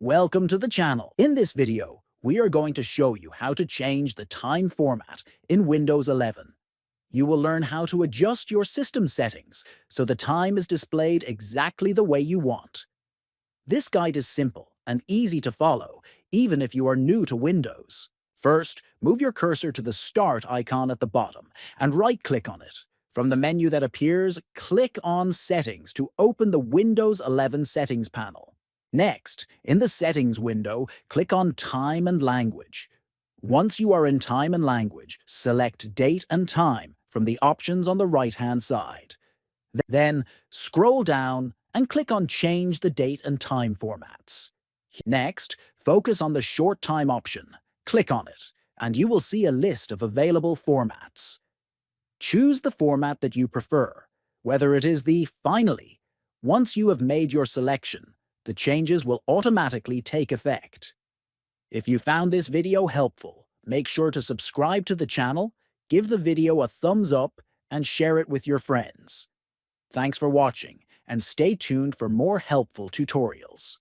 Welcome to the channel. In this video, we are going to show you how to change the time format in Windows 11. You will learn how to adjust your system settings so the time is displayed exactly the way you want. This guide is simple and easy to follow, even if you are new to Windows. First, move your cursor to the Start icon at the bottom and right-click on it. From the menu that appears, click on Settings to open the Windows 11 Settings panel. Next, in the Settings window, click on Time and Language. Once you are in Time and Language, select Date and Time from the options on the right-hand side. Then, scroll down and click on Change the Date and Time formats. Next, focus on the Short Time option. Click on it, and you will see a list of available formats. Choose the format that you prefer, whether it is the Finally. Once you have made your selection, the changes will automatically take effect. If you found this video helpful, make sure to subscribe to the channel, give the video a thumbs up, and share it with your friends. Thanks for watching, and stay tuned for more helpful tutorials.